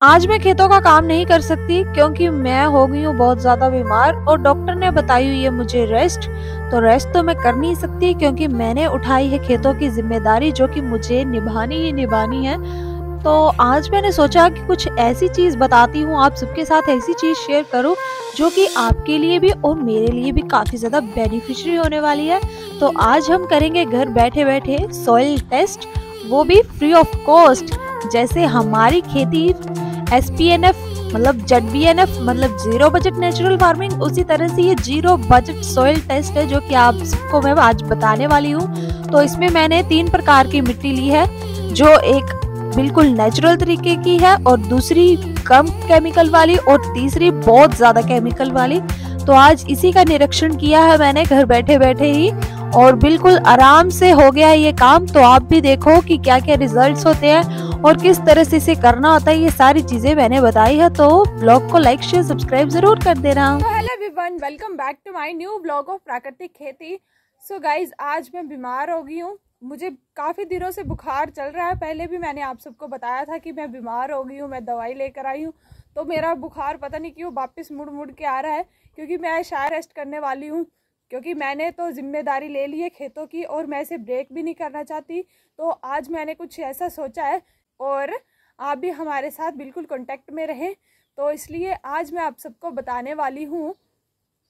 आज मैं खेतों का काम नहीं कर सकती क्योंकि मैं हो गई हूँ बहुत ज्यादा बीमार और डॉक्टर ने बताई हुई है मुझे रेस्ट। तो रेस्ट तो मैं कर नहीं सकती क्योंकि मैंने उठाई है खेतों की जिम्मेदारी जो कि मुझे निभानी ही निभानी है। तो आज मैंने सोचा कि कुछ ऐसी चीज बताती हूँ, आप सबके साथ ऐसी चीज शेयर करूँ जो कि आपके लिए भी और मेरे लिए भी काफी ज्यादा बेनिफिशियरी होने वाली है। तो आज हम करेंगे घर बैठे बैठे सॉइल टेस्ट, वो भी फ्री ऑफ कॉस्ट। जैसे हमारी खेती SPNF मतलब ZBNF मतलब जीरो बजट नेचुरल फार्मिंग, उसी तरह से ये जीरो बजट सॉइल टेस्ट है जो कि आप सबको मैं आज बताने वाली हूँ। तो इसमें मैंने 3 प्रकार की मिट्टी ली है, जो एक बिल्कुल नेचुरल तरीके की है और दूसरी कम केमिकल वाली और तीसरी बहुत ज्यादा केमिकल वाली। तो आज इसी का निरीक्षण किया है मैंने घर बैठे बैठे ही और बिल्कुल आराम से हो गया है ये काम। तो आप भी देखो कि क्या क्या रिजल्ट्स होते हैं और किस तरह से इसे करना होता है, ये सारी चीजें मैंने बताई है। तो ब्लॉग को लाइक शेयर सब्सक्राइब जरूर कर देना। तो hello everyone, welcome back to my new blog of प्राकृतिक खेती। सो गाइज, आज मैं बीमार हो गई हूँ। मुझे काफ़ी दिनों से बुखार चल रहा है। पहले भी मैंने आप सबको बताया था कि मैं बीमार हो गई हूँ, मैं दवाई लेकर आई हूँ। तो मेरा बुखार पता नहीं क्यों वापस मुड़ मुड़ के आ रहा है, क्योंकि मैं शायद रेस्ट करने वाली हूँ, क्योंकि मैंने तो जिम्मेदारी ले ली है खेतों की और मैं इसे ब्रेक भी नहीं करना चाहती। तो आज मैंने कुछ ऐसा सोचा है और आप भी हमारे साथ बिल्कुल कांटेक्ट में रहें। तो इसलिए आज मैं आप सबको बताने वाली हूँ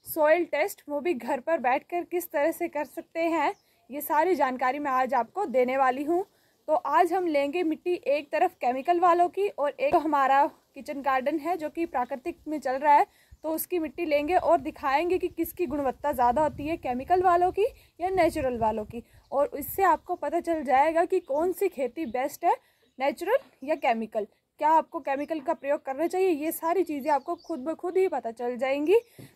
सॉइल टेस्ट, वो भी घर पर बैठकर किस तरह से कर सकते हैं। ये सारी जानकारी मैं आज आपको देने वाली हूँ। तो आज हम लेंगे मिट्टी, एक तरफ केमिकल वालों की और एक हमारा किचन गार्डन है जो कि प्राकृतिक में चल रहा है, तो उसकी मिट्टी लेंगे और दिखाएंगे कि किसकी गुणवत्ता ज़्यादा होती है, केमिकल वालों की या नेचुरल वालों की। और इससे आपको पता चल जाएगा कि कौन सी खेती बेस्ट है, नेचुरल या केमिकल। क्या आपको केमिकल का प्रयोग करना चाहिए, ये सारी चीज़ें आपको खुद ब खुद ही पता चल जाएंगी।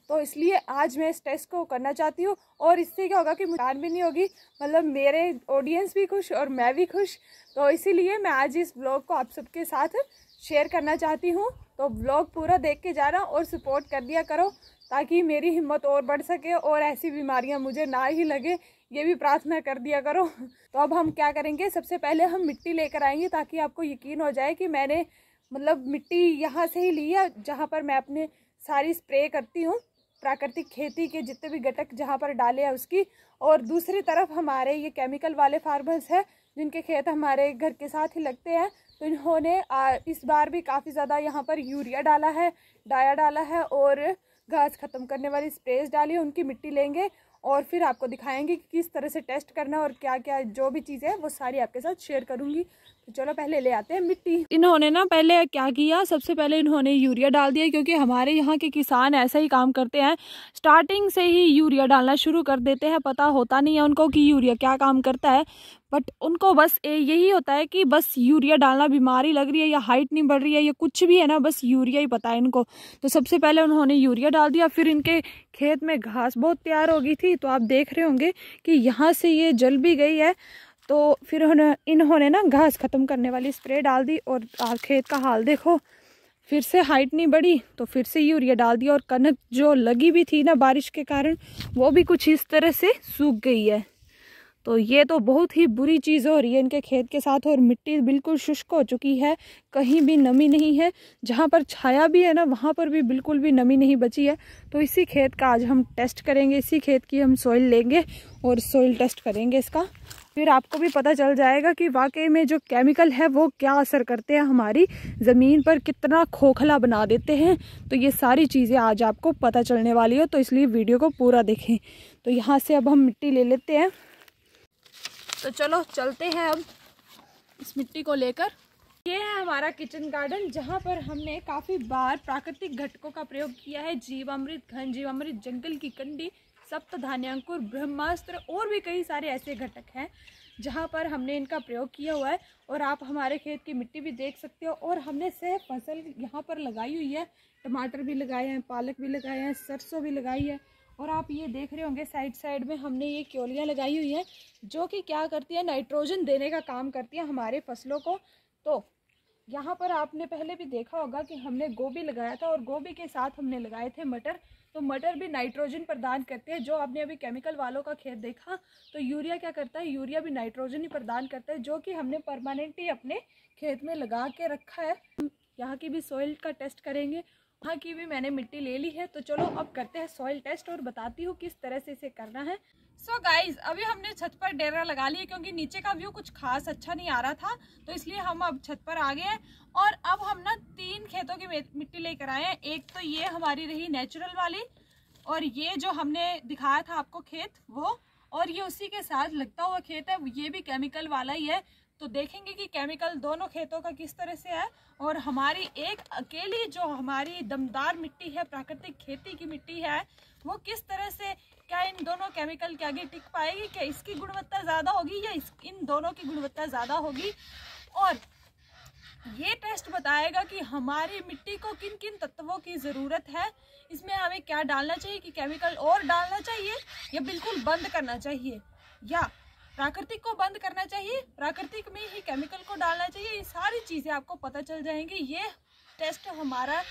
तो इसलिए आज मैं इस टेस्ट को करना चाहती हूँ और इससे क्या होगा कि मुझे भी नहीं होगी, मतलब मेरे ऑडियंस भी खुश और मैं भी खुश। तो इसीलिए मैं आज इस ब्लॉग को आप सबके साथ शेयर करना चाहती हूँ। तो ब्लॉग पूरा देख के जाना और सपोर्ट कर दिया करो, ताकि मेरी हिम्मत और बढ़ सके और ऐसी बीमारियाँ मुझे ना ही लगे, ये भी प्रार्थना कर दिया करो। तो अब हम क्या करेंगे, सबसे पहले हम मिट्टी लेकर आएंगे ताकि आपको यकीन हो जाए कि मैंने मतलब मिट्टी यहाँ से ही ली है जहाँ पर मैं अपने सारी स्प्रे करती हूँ, प्राकृतिक खेती के जितने भी घटक जहाँ पर डाले हैं उसकी। और दूसरी तरफ हमारे ये केमिकल वाले फार्मर्स हैं जिनके खेत हमारे घर के साथ ही लगते हैं। तो इन्होंने इस बार भी काफ़ी ज़्यादा यहाँ पर यूरिया डाला है, डाया डाला है और घास ख़त्म करने वाली स्प्रेज डाली है। उनकी मिट्टी लेंगे और फिर आपको दिखाएंगे कि किस तरह से टेस्ट करना और क्या क्या जो भी चीज़ें हैं वो सारी आपके साथ शेयर करूँगी। तो चलो पहले ले आते हैं मिट्टी। इन्होंने ना पहले क्या किया, सबसे पहले इन्होंने यूरिया डाल दिया, क्योंकि हमारे यहाँ के किसान ऐसा ही काम करते हैं, स्टार्टिंग से ही यूरिया डालना शुरू कर देते हैं। पता होता नहीं है उनको कि यूरिया क्या काम करता है, बट उनको बस यही होता है कि बस यूरिया डालना, बीमारी लग रही है या हाइट नहीं बढ़ रही है या कुछ भी है ना, बस यूरिया ही पता है इनको। तो सबसे पहले उन्होंने यूरिया डाल दिया, फिर इनके खेत में घास बहुत तैयार हो गई थी, तो आप देख रहे होंगे कि यहाँ से ये जल भी गई है। तो फिर इन्होंने ना घास ख़त्म करने वाली स्प्रे डाल दी और खेत का हाल देखो, फिर से हाइट नहीं बढ़ी तो फिर से यूरिया डाल दिया। और कनक जो लगी भी थी ना बारिश के कारण, वो भी कुछ इस तरह से सूख गई है। तो ये तो बहुत ही बुरी चीज़ हो रही है इनके खेत के साथ। और मिट्टी बिल्कुल शुष्क हो चुकी है, कहीं भी नमी नहीं है, जहाँ पर छाया भी है ना वहाँ पर भी बिल्कुल भी नमी नहीं बची है। तो इसी खेत का आज हम टेस्ट करेंगे, इसी खेत की हम सॉइल लेंगे और सॉइल टेस्ट करेंगे इसका। फिर आपको भी पता चल जाएगा कि वाकई में जो केमिकल है वो क्या असर करते हैं, हमारी ज़मीन पर कितना खोखला बना देते हैं। तो ये सारी चीज़ें आज आपको पता चलने वाली है, तो इसलिए वीडियो को पूरा देखें। तो यहाँ से अब हम मिट्टी ले लेते हैं। तो चलो चलते हैं अब इस मिट्टी को लेकर। ये है हमारा किचन गार्डन, जहाँ पर हमने काफ़ी बार प्राकृतिक घटकों का प्रयोग किया है। जीवामृत, घन जीवामृत, जंगल की कंडी, सप्त धान्यांकुर, ब्रह्मास्त्र और भी कई सारे ऐसे घटक हैं जहाँ पर हमने इनका प्रयोग किया हुआ है। और आप हमारे खेत की मिट्टी भी देख सकते हो। और हमने सिर्फ फसल यहाँ पर लगाई हुई है, टमाटर भी लगाए हैं, पालक भी लगाए हैं, सरसों भी लगाई है। और आप ये देख रहे होंगे साइड साइड में हमने ये क्योलियाँ लगाई हुई हैं, जो कि क्या करती है, नाइट्रोजन देने का काम करती है हमारे फसलों को। तो यहाँ पर आपने पहले भी देखा होगा कि हमने गोभी लगाया था और गोभी के साथ हमने लगाए थे मटर। तो मटर भी नाइट्रोजन प्रदान करते हैं। जो आपने अभी केमिकल वालों का खेत देखा, तो यूरिया क्या करता है, यूरिया भी नाइट्रोजन ही प्रदान करता है, जो कि हमने परमानेंटली अपने खेत में लगा के रखा है। यहाँ की भी सॉइल का टेस्ट करेंगे। वहाँ की भी मैंने मिट्टी ले ली है। तो चलो अब करते हैं सॉइल टेस्ट और बताती हूँ किस तरह से इसे करना है। सो गाइज, अभी हमने छत पर डेरा लगा लिया क्योंकि नीचे का व्यू कुछ खास अच्छा नहीं आ रहा था, तो इसलिए हम अब छत पर आ गए हैं। और अब हम ना 3 खेतों की मिट्टी लेकर आए हैं। एक तो ये हमारी रही नेचुरल वाली, और ये जो हमने दिखाया था आपको खेत वो, और ये उसी के साथ लगता हुआ खेत है, ये भी केमिकल वाला ही है। तो देखेंगे कि केमिकल दोनों खेतों का किस तरह से है, और हमारी एक अकेली जो हमारी दमदार मिट्टी है, प्राकृतिक खेती की मिट्टी है, वो किस तरह से, क्या इन दोनों केमिकल के आगे टिक पाएगी, क्या इसकी गुणवत्ता ज़्यादा होगी या इन दोनों की गुणवत्ता ज़्यादा होगी। और ये टेस्ट बताएगा कि हमारी मिट्टी को किन किन तत्वों की ज़रूरत है, इसमें हमें क्या डालना चाहिए, कि केमिकल और डालना चाहिए या बिल्कुल बंद करना चाहिए, या प्राकृतिक को बंद करना चाहिए, प्राकृतिक में ही केमिकल को डालना चाहिए। ये सारी चीज़ें आपको पता चल जाएंगी। ये टेस्ट हमारा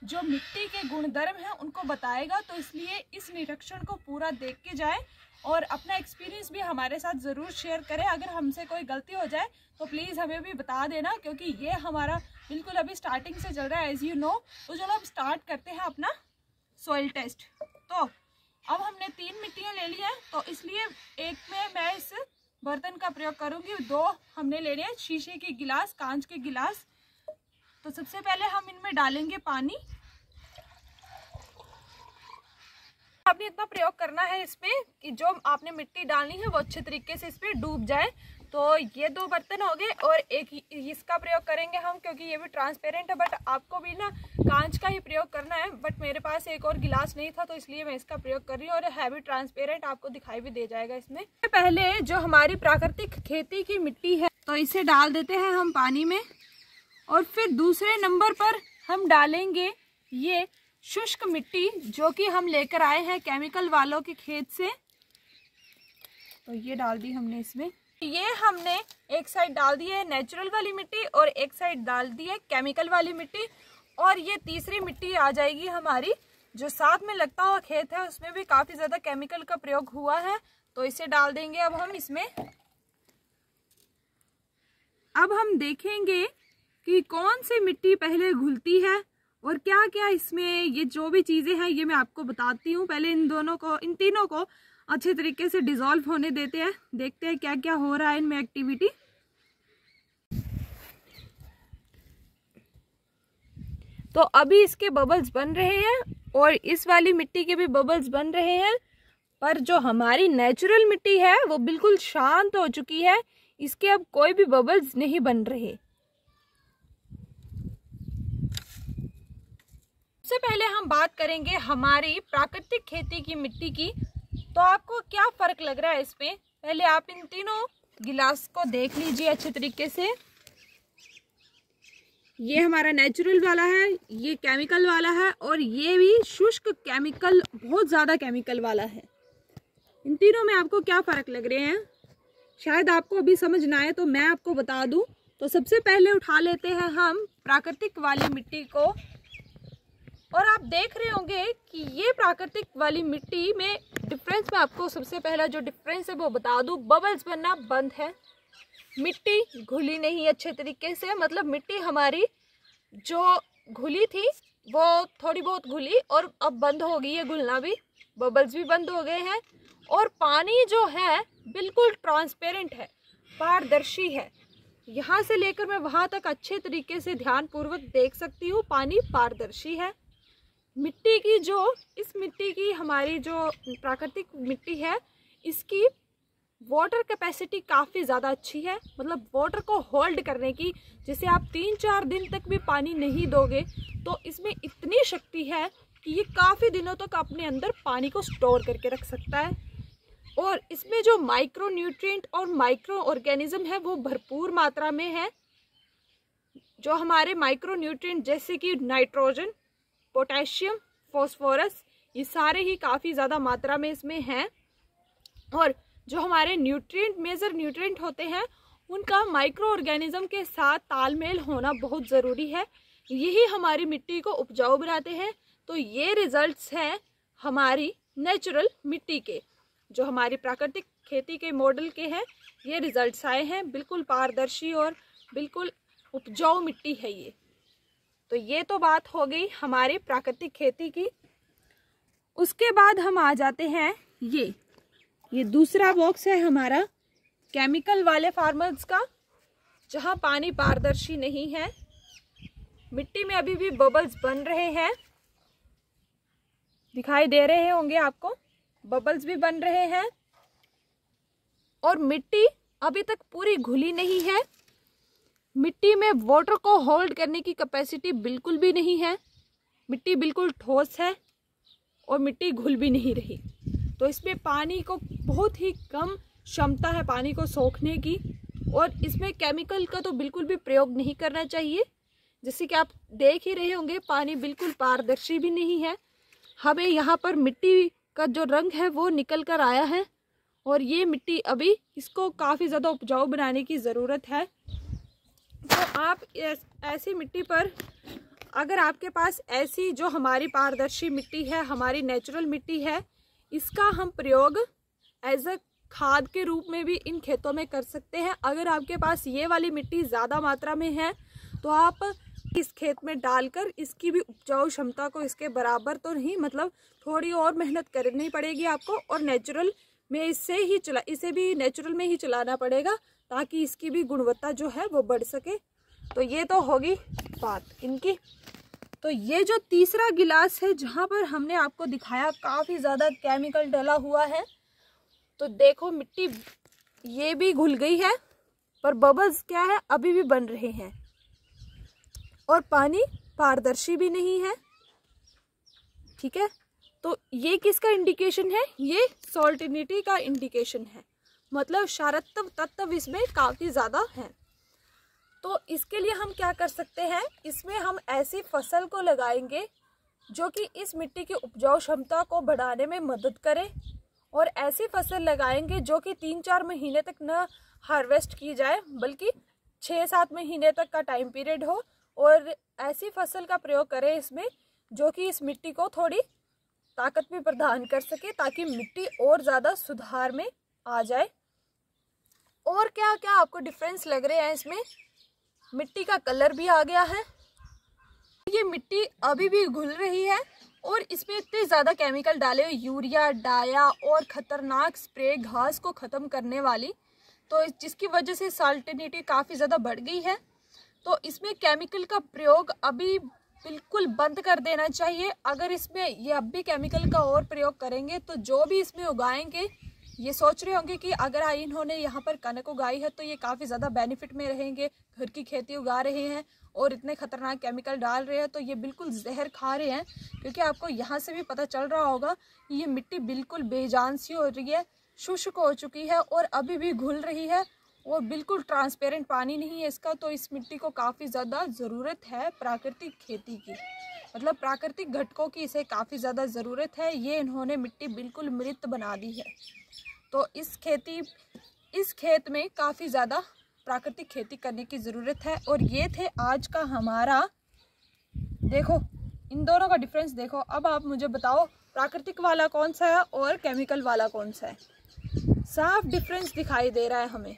जो मिट्टी के गुणधर्म हैं उनको बताएगा। तो इसलिए इस निरीक्षण को पूरा देख के जाए और अपना एक्सपीरियंस भी हमारे साथ ज़रूर शेयर करें। अगर हमसे कोई गलती हो जाए तो प्लीज़ हमें भी बता देना, क्योंकि ये हमारा बिल्कुल अभी स्टार्टिंग से चल रहा है, एज़ यू नो। तो चलो अब स्टार्ट करते हैं अपना सॉइल टेस्ट। तो अब हमने 3 मिट्टियाँ ले ली हैं, तो इसलिए एक में मैं इस बर्तन का प्रयोग करूँगी। 2 हमने लेने हैं शीशे के गिलास, कांच के गिलास। तो सबसे पहले हम इनमें डालेंगे पानी। आपने इतना प्रयोग करना है इसमें कि जो आपने मिट्टी डालनी है वो अच्छे तरीके से इसमें डूब जाए। तो ये 2 बर्तन हो गए, और एक इसका प्रयोग करेंगे हम, क्योंकि ये भी ट्रांसपेरेंट है। बट आपको भी ना कांच का ही प्रयोग करना है, बट मेरे पास एक और गिलास नहीं था तो इसलिए मैं इसका प्रयोग कर रही हूँ। और है भी ट्रांसपेरेंट, आपको दिखाई भी दे जाएगा इसमें। पहले जो हमारी प्राकृतिक खेती की मिट्टी है तो इसे डाल देते हैं हम पानी में, और फिर दूसरे नंबर पर हम डालेंगे ये शुष्क मिट्टी जो कि हम लेकर आए हैं केमिकल वालों के खेत से। तो ये डाल दी हमने इसमें। ये हमने एक साइड डाल दी है नेचुरल वाली मिट्टी और एक साइड डाल दी है केमिकल वाली मिट्टी। और ये तीसरी मिट्टी आ जाएगी हमारी जो साथ में लगता हुआ खेत है, उसमें भी काफ़ी ज़्यादा केमिकल का प्रयोग हुआ है। तो इसे डाल देंगे अब हम इसमें। अब हम देखेंगे कि कौन सी मिट्टी पहले घुलती है और क्या क्या इसमें, ये जो भी चीज़ें हैं ये मैं आपको बताती हूँ। पहले इन तीनों को अच्छे तरीके से डिज़ोल्व होने देते हैं, देखते हैं क्या क्या हो रहा है इनमें एक्टिविटी। तो अभी इसके बबल्स बन रहे हैं और इस वाली मिट्टी के भी बबल्स बन रहे हैं, पर जो हमारी नेचुरल मिट्टी है वो बिल्कुल शांत हो चुकी है, इसके अब कोई भी बबल्स नहीं बन रहे। सबसे पहले हम बात करेंगे हमारी प्राकृतिक खेती की मिट्टी की। तो आपको क्या फ़र्क लग रहा है इसमें, पहले आप इन तीनों गिलास को देख लीजिए अच्छे तरीके से। ये हमारा नेचुरल वाला है, ये केमिकल वाला है, और ये भी शुष्क केमिकल, बहुत ज़्यादा केमिकल वाला है। इन तीनों में आपको क्या फ़र्क लग रहे हैं, शायद आपको अभी समझ ना आए तो मैं आपको बता दूं। तो सबसे पहले उठा लेते हैं हम प्राकृतिक वाली मिट्टी को, और आप देख रहे होंगे कि ये प्राकृतिक वाली मिट्टी में डिफरेंस में आपको सबसे पहला जो डिफरेंस है वो बता दूं, बबल्स बनना बंद है, मिट्टी घुली नहीं अच्छे तरीके से। मतलब मिट्टी हमारी जो घुली थी वो थोड़ी बहुत घुली और अब बंद हो गई है घुलना भी, बबल्स भी बंद हो गए हैं। और पानी जो है बिल्कुल ट्रांसपेरेंट है, पारदर्शी है। यहाँ से लेकर मैं वहाँ तक अच्छे तरीके से ध्यानपूर्वक देख सकती हूँ, पानी पारदर्शी है। मिट्टी की इस मिट्टी की हमारी जो प्राकृतिक मिट्टी है इसकी वाटर कैपेसिटी काफ़ी ज़्यादा अच्छी है। मतलब वाटर को होल्ड करने की, जैसे आप 3-4 दिन तक भी पानी नहीं दोगे तो इसमें इतनी शक्ति है कि ये काफ़ी दिनों तक अपने अंदर पानी को स्टोर करके रख सकता है। और इसमें जो माइक्रो न्यूट्रिएंट और माइक्रो ऑर्गेनिज्म है वो भरपूर मात्रा में है। जो हमारे माइक्रो न्यूट्रिएंट जैसे कि नाइट्रोजन, पोटेशियम, फॉस्फोरस, ये सारे ही काफ़ी ज़्यादा मात्रा में इसमें हैं। और जो हमारे न्यूट्रिएंट, मेजर न्यूट्रिएंट होते हैं, उनका माइक्रो ऑर्गेनिज्म के साथ तालमेल होना बहुत ज़रूरी है। यही हमारी मिट्टी को उपजाऊ बनाते हैं। तो ये रिजल्ट्स हैं हमारी नेचुरल मिट्टी के, जो हमारी प्राकृतिक खेती के मॉडल के हैं। ये रिजल्ट्स आए हैं, बिल्कुल पारदर्शी और बिल्कुल उपजाऊ मिट्टी है ये। तो ये तो बात हो गई हमारी प्राकृतिक खेती की। उसके बाद हम आ जाते हैं ये दूसरा बॉक्स है हमारा केमिकल वाले फार्मर्स का, जहां पानी पारदर्शी नहीं है, मिट्टी में अभी भी बबल्स बन रहे हैं, दिखाई दे रहे होंगे आपको, बबल्स भी बन रहे हैं और मिट्टी अभी तक पूरी घुली नहीं है। मिट्टी में वाटर को होल्ड करने की कैपेसिटी बिल्कुल भी नहीं है, मिट्टी बिल्कुल ठोस है और मिट्टी घुल भी नहीं रही। तो इसमें पानी को बहुत ही कम क्षमता है पानी को सोखने की, और इसमें केमिकल का तो बिल्कुल भी प्रयोग नहीं करना चाहिए। जैसे कि आप देख ही रहे होंगे पानी बिल्कुल पारदर्शी भी नहीं है, हमें यहाँ पर मिट्टी का जो रंग है वो निकल कर आया है और ये मिट्टी अभी इसको काफ़ी ज़्यादा उपजाऊ बनाने की ज़रूरत है। तो आप ऐसी मिट्टी पर, अगर आपके पास ऐसी जो हमारी पारदर्शी मिट्टी है, हमारी नेचुरल मिट्टी है, इसका हम प्रयोग एज अ खाद के रूप में भी इन खेतों में कर सकते हैं। अगर आपके पास ये वाली मिट्टी ज़्यादा मात्रा में है तो आप इस खेत में डालकर इसकी भी उपजाऊ क्षमता को इसके बराबर तो नहीं, मतलब थोड़ी और मेहनत करनी पड़ेगी आपको, और नेचुरल में इसे भी नेचुरल में ही चलाना पड़ेगा ताकि इसकी भी गुणवत्ता जो है वो बढ़ सके। तो ये तो होगी बात इनकी। तो ये जो तीसरा गिलास है जहाँ पर हमने आपको दिखाया काफ़ी ज़्यादा केमिकल डला हुआ है, तो देखो मिट्टी ये भी घुल गई है पर बबल्स क्या है अभी भी बन रहे हैं और पानी पारदर्शी भी नहीं है। ठीक है, तो ये किसका इंडिकेशन है? ये सॉल्टिनिटी का इंडिकेशन है, मतलब क्षारत्व तत्व इसमें काफ़ी ज़्यादा है। तो इसके लिए हम क्या कर सकते हैं, इसमें हम ऐसी फसल को लगाएंगे जो कि इस मिट्टी की उपजाऊ क्षमता को बढ़ाने में मदद करे, और ऐसी फसल लगाएंगे जो कि 3-4 महीने तक न हार्वेस्ट की जाए बल्कि 6-7 महीने तक का टाइम पीरियड हो, और ऐसी फसल का प्रयोग करें इसमें जो कि इस मिट्टी को थोड़ी ताकत भी प्रदान कर सके ताकि मिट्टी और ज़्यादा सुधार में आ जाए। और क्या क्या आपको डिफरेंस लग रहे हैं इसमें? मिट्टी का कलर भी आ गया है, ये मिट्टी अभी भी घुल रही है और इसमें इतने ज़्यादा केमिकल डाले हुए, यूरिया, डाया और ख़तरनाक स्प्रे घास को ख़त्म करने वाली, तो जिसकी वजह से सॉल्टिनिटी काफ़ी ज़्यादा बढ़ गई है। तो इसमें केमिकल का प्रयोग अभी बिल्कुल बंद कर देना चाहिए। अगर इसमें ये अब भी केमिकल का और प्रयोग करेंगे तो जो भी इसमें उगाएंगे ये सोच रहे होंगे कि अगर इन्होंने यहाँ पर कनक उगाई है तो ये काफ़ी ज़्यादा बेनिफिट में रहेंगे, घर की खेती उगा रहे हैं और इतने खतरनाक केमिकल डाल रहे हैं, तो ये बिल्कुल जहर खा रहे हैं। क्योंकि आपको यहाँ से भी पता चल रहा होगा कि ये मिट्टी बिल्कुल बेजान सी हो रही है, शुष्क हो चुकी है और अभी भी घुल रही है और बिल्कुल ट्रांसपेरेंट पानी नहीं है इसका। तो इस मिट्टी को काफ़ी ज़्यादा ज़रूरत है प्राकृतिक खेती की, मतलब प्राकृतिक घटकों की इसे काफ़ी ज़्यादा ज़रूरत है। ये इन्होंने मिट्टी बिल्कुल मृत बना दी है। तो इस खेत में काफ़ी ज़्यादा प्राकृतिक खेती करने की ज़रूरत है। और ये थे आज का हमारा, देखो इन दोनों का डिफरेंस देखो। अब आप मुझे बताओ प्राकृतिक वाला कौन सा है और केमिकल वाला कौन सा है? साफ डिफरेंस दिखाई दे रहा है हमें।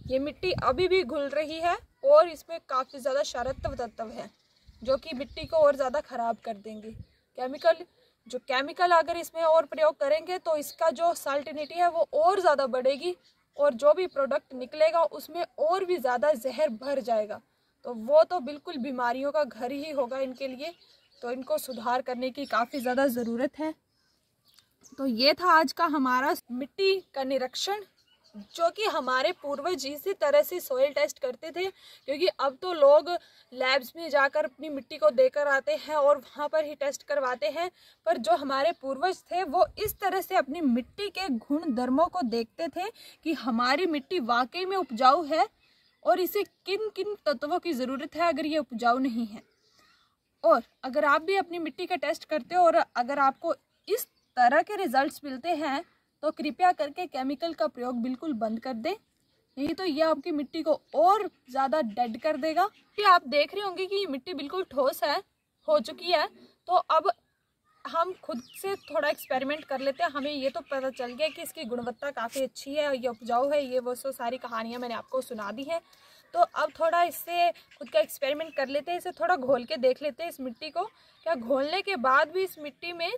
ये मिट्टी अभी भी घुल रही है और इसमें काफ़ी ज़्यादा क्षारत्व तत्व है जो कि मिट्टी को और ज़्यादा ख़राब कर देंगे। केमिकल अगर इसमें और प्रयोग करेंगे तो इसका जो सॉल्टिनिटी है वो और ज़्यादा बढ़ेगी और जो भी प्रोडक्ट निकलेगा उसमें और भी ज़्यादा जहर भर जाएगा। तो वो तो बिल्कुल बीमारियों का घर ही होगा इनके लिए। तो इनको सुधार करने की काफ़ी ज़्यादा ज़रूरत है। तो ये था आज का हमारा मिट्टी का निरीक्षण, जो कि हमारे पूर्वज इसी तरह से सोइल टेस्ट करते थे। क्योंकि अब तो लोग लैब्स में जाकर अपनी मिट्टी को देकर आते हैं और वहाँ पर ही टेस्ट करवाते हैं, पर जो हमारे पूर्वज थे वो इस तरह से अपनी मिट्टी के गुण धर्मों को देखते थे कि हमारी मिट्टी वाकई में उपजाऊ है और इसे किन किन तत्वों की ज़रूरत है अगर ये उपजाऊ नहीं है। और अगर आप भी अपनी मिट्टी का टेस्ट करते हो और अगर आपको इस तरह के रिजल्ट्स मिलते हैं तो कृपया करके केमिकल का प्रयोग बिल्कुल बंद कर दें, नहीं तो ये आपकी मिट्टी को और ज़्यादा डेड कर देगा। फिर आप देख रहे होंगे कि ये मिट्टी बिल्कुल ठोस हो चुकी है। तो अब हम खुद से थोड़ा एक्सपेरिमेंट कर लेते हैं। हमें ये तो पता चल गया कि इसकी गुणवत्ता काफ़ी अच्छी है, ये उपजाऊ है, ये वो सारी कहानियाँ मैंने आपको सुना दी हैं। तो अब थोड़ा इससे खुद का एक्सपेरिमेंट कर लेते हैं, इसे थोड़ा घोल के देख लेते हैं इस मिट्टी को, क्या घोलने के बाद भी इस मिट्टी में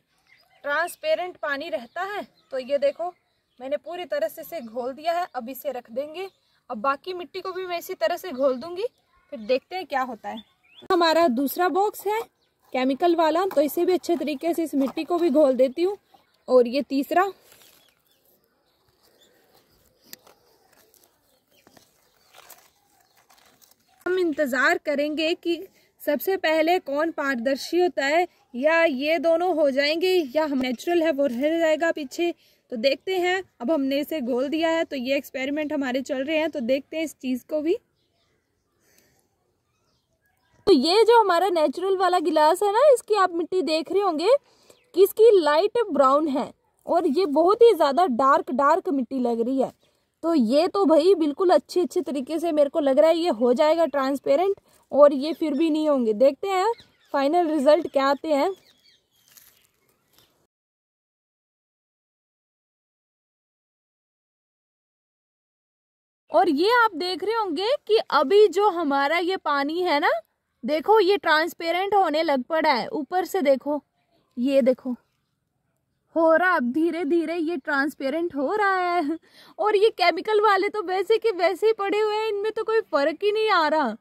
ट्रांसपेरेंट पानी रहता है। तो ये देखो मैंने पूरी तरह से इसे घोल दिया है, अब इसे रख देंगे। अब बाकी मिट्टी को भी मैं इसी तरह से घोल दूंगी, फिर देखते हैं क्या होता है। हमारा दूसरा बॉक्स है केमिकल वाला, तो इसे भी अच्छे तरीके से इस मिट्टी को भी घोल देती हूँ। और ये तीसरा, हम इंतज़ार करेंगे कि सबसे पहले कौन पारदर्शी होता है, या ये दोनों हो जाएंगे या हम नेचुरल है वो रह जाएगा पीछे। तो देखते हैं। अब हमने इसे घोल दिया है, तो ये एक्सपेरिमेंट हमारे चल रहे हैं, तो देखते हैं इस चीज़ को भी। तो ये जो हमारा नेचुरल वाला गिलास है ना, इसकी आप मिट्टी देख रहे होंगे कि इसकी लाइट ब्राउन है और ये बहुत ही ज़्यादा डार्क मिट्टी लग रही है। तो ये तो भाई बिल्कुल अच्छे तरीके से मेरे को लग रहा है ये हो जाएगा ट्रांसपेरेंट, और ये फिर भी नहीं होंगे। देखते हैं फाइनल रिजल्ट क्या आते हैं। और ये आप देख रहे होंगे कि अभी जो हमारा ये पानी है ना, देखो ये ट्रांसपेरेंट होने लग पड़ा है। ऊपर से देखो, ये देखो हो रहा, अब धीरे धीरे ये ट्रांसपेरेंट हो रहा है। और ये केमिकल वाले तो वैसे के वैसे ही पड़े हुए हैं, इनमें तो कोई फर्क ही नहीं आ रहा,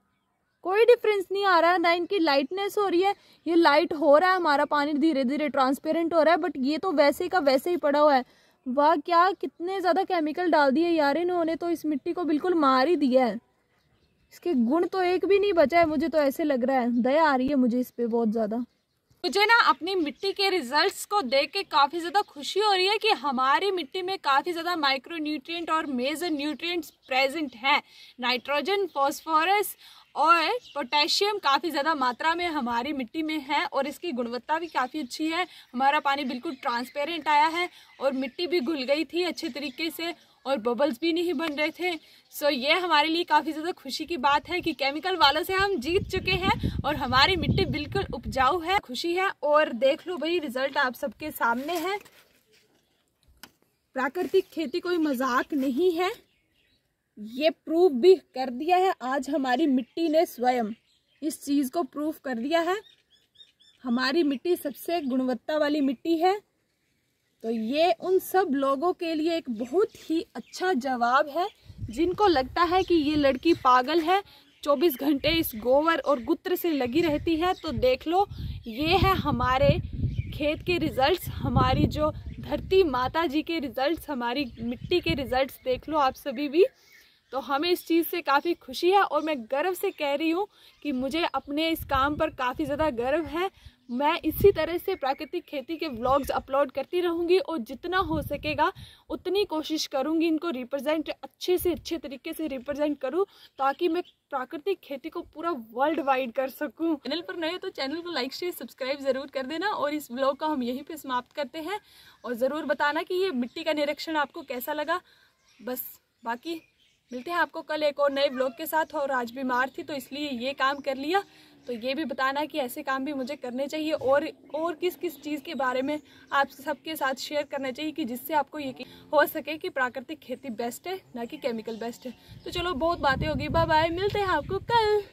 कोई डिफरेंस नहीं आ रहा। ना इनकी लाइटनेस हो रही है, ये लाइट हो रहा है, हमारा पानी धीरे धीरे ट्रांसपेरेंट हो रहा है, बट ये तो वैसे का वैसे ही पड़ा हुआ है। वाह, क्या कितने ज़्यादा केमिकल डाल दिए यार इन्होंने, तो इस मिट्टी को बिल्कुल मार ही दिया है। इसके गुण तो एक भी नहीं बचा है, मुझे तो ऐसे लग रहा है। दया आ रही है मुझे इस पे बहुत ज़्यादा। मुझे ना अपनी मिट्टी के रिजल्ट्स को देख के काफ़ी ज़्यादा खुशी हो रही है कि हमारी मिट्टी में काफ़ी ज़्यादा माइक्रो न्यूट्रिएंट और मेजर न्यूट्रिएंट्स प्रेजेंट हैं। नाइट्रोजन, फॉस्फोरस और पोटेशियम काफ़ी ज़्यादा मात्रा में हमारी मिट्टी में है, और इसकी गुणवत्ता भी काफ़ी अच्छी है। हमारा पानी बिल्कुल ट्रांसपेरेंट आया है, और मिट्टी भी घुल गई थी अच्छे तरीके से, और बबल्स भी नहीं बन रहे थे। सो ये हमारे लिए काफ़ी ज़्यादा खुशी की बात है कि केमिकल वालों से हम जीत चुके हैं और हमारी मिट्टी बिल्कुल उपजाऊ है। खुशी है। और देख लो भाई, रिजल्ट आप सबके सामने है। प्राकृतिक खेती कोई मजाक नहीं है, ये प्रूव भी कर दिया है आज हमारी मिट्टी ने, स्वयं इस चीज़ को प्रूव कर दिया है। हमारी मिट्टी सबसे गुणवत्ता वाली मिट्टी है। तो ये उन सब लोगों के लिए एक बहुत ही अच्छा जवाब है जिनको लगता है कि ये लड़की पागल है, 24 घंटे इस गोबर और गुत्र से लगी रहती है। तो देख लो, ये है हमारे खेत के रिजल्ट्स, हमारी जो धरती माता जी के रिजल्ट्स, हमारी मिट्टी के रिजल्ट्स देख लो आप सभी भी। तो हमें इस चीज़ से काफ़ी खुशी है, और मैं गर्व से कह रही हूँ कि मुझे अपने इस काम पर काफ़ी ज़्यादा गर्व है। मैं इसी तरह से प्राकृतिक खेती के व्लॉग्स अपलोड करती रहूँगी, और जितना हो सकेगा उतनी कोशिश करूँगी इनको रिप्रेजेंट अच्छे से अच्छे तरीके से रिप्रेजेंट करूँ, ताकि मैं प्राकृतिक खेती को पूरा वर्ल्ड वाइड कर सकूँ। चैनल पर नए हो तो चैनल को लाइक शेयर सब्सक्राइब ज़रूर कर देना, और इस व्लॉग को हम यहीं पे समाप्त करते हैं। और ज़रूर बताना कि ये मिट्टी का निरीक्षण आपको कैसा लगा। बस बाकी मिलते हैं आपको कल एक और नए व्लॉग के साथ। और आज बीमार थी तो इसलिए ये काम कर लिया। तो ये भी बताना कि ऐसे काम भी मुझे करने चाहिए, और किस किस चीज़ के बारे में आप सबके साथ शेयर करना चाहिए कि जिससे आपको यकीन हो सके कि प्राकृतिक खेती बेस्ट है, ना कि केमिकल बेस्ट है। तो चलो, बहुत बातें होगी। बाय बाय, मिलते हैं आपको कल।